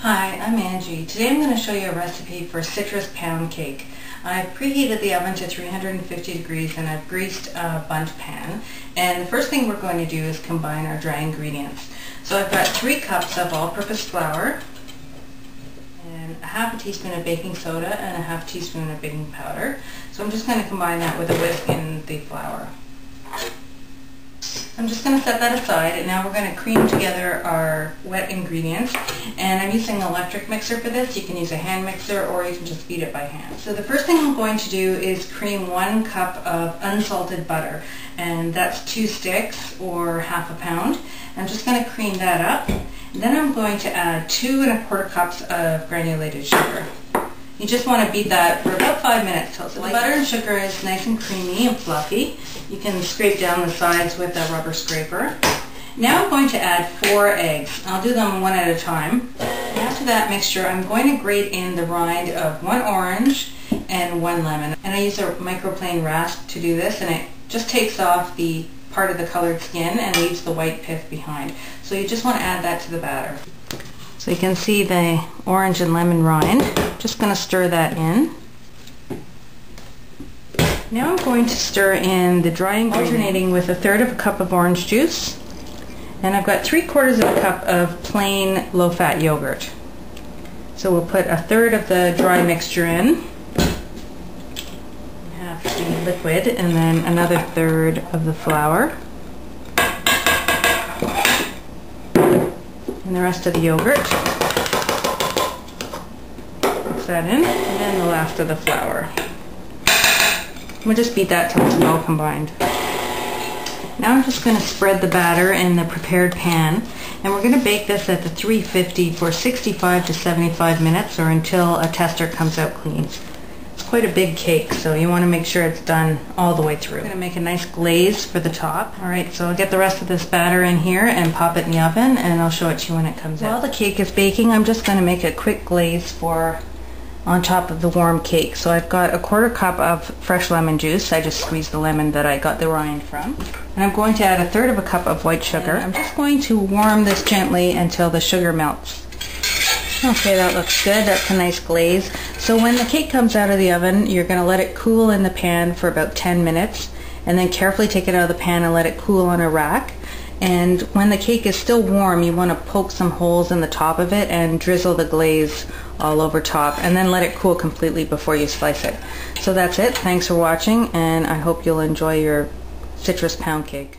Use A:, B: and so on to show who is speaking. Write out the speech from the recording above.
A: Hi, I'm Angie. Today I'm going to show you a recipe for citrus pound cake. I've preheated the oven to 350 degrees and I've greased a bundt pan. And the first thing we're going to do is combine our dry ingredients. So I've got 3 cups of all-purpose flour, and a half a teaspoon of baking soda and a half teaspoon of baking powder. So I'm just going to combine that with a whisk in the flour. I'm just going to set that aside, and now we're going to cream together our wet ingredients. And I'm using an electric mixer for this. You can use a hand mixer or you can just beat it by hand. So the first thing I'm going to do is cream 1 cup of unsalted butter, and that's 2 sticks or half a pound. I'm just going to cream that up. And then I'm going to add 2 1/4 cups of granulated sugar. You just want to beat that for about 5 minutes till the butter and sugar is nice and creamy and fluffy. You can scrape down the sides with a rubber scraper. Now I'm going to add 4 eggs. I'll do them one at a time. After that mixture, I'm going to grate in the rind of 1 orange and 1 lemon. And I use a microplane rasp to do this, and it just takes off the part of the colored skin and leaves the white pith behind. So you just want to add that to the batter. So you can see the orange and lemon rind. Just going to stir that in. Now I'm going to stir in the dry ingredients, alternating with 1/3 cup of orange juice. And I've got 3/4 cup of plain low-fat yogurt. So we'll put 1/3 of the dry mixture in, half the liquid, and then another 1/3 of the flour, and the rest of the yogurt. Mix that in, and then the last of the flour. We'll just beat that till it's well combined. Now I'm just going to spread the batter in the prepared pan, and we're going to bake this at the 350 for 65 to 75 minutes, or until a tester comes out clean. It's quite a big cake, so you want to make sure it's done all the way through. I'm going to make a nice glaze for the top. Alright, so I'll get the rest of this batter in here and pop it in the oven, and I'll show it to you when it comes out. While the cake is baking, I'm just going to make a quick glaze for on top of the warm cake. So I've got 1/4 cup of fresh lemon juice. I just squeezed the lemon that I got the rind from. And I'm going to add 1/3 cup of white sugar. And I'm just going to warm this gently until the sugar melts. Okay, that looks good. That's a nice glaze. So when the cake comes out of the oven, you're going to let it cool in the pan for about 10 minutes, and then carefully take it out of the pan and let it cool on a rack. And when the cake is still warm, you want to poke some holes in the top of it and drizzle the glaze all over top, and then let it cool completely before you slice it. So that's it. Thanks for watching, and I hope you'll enjoy your citrus pound cake.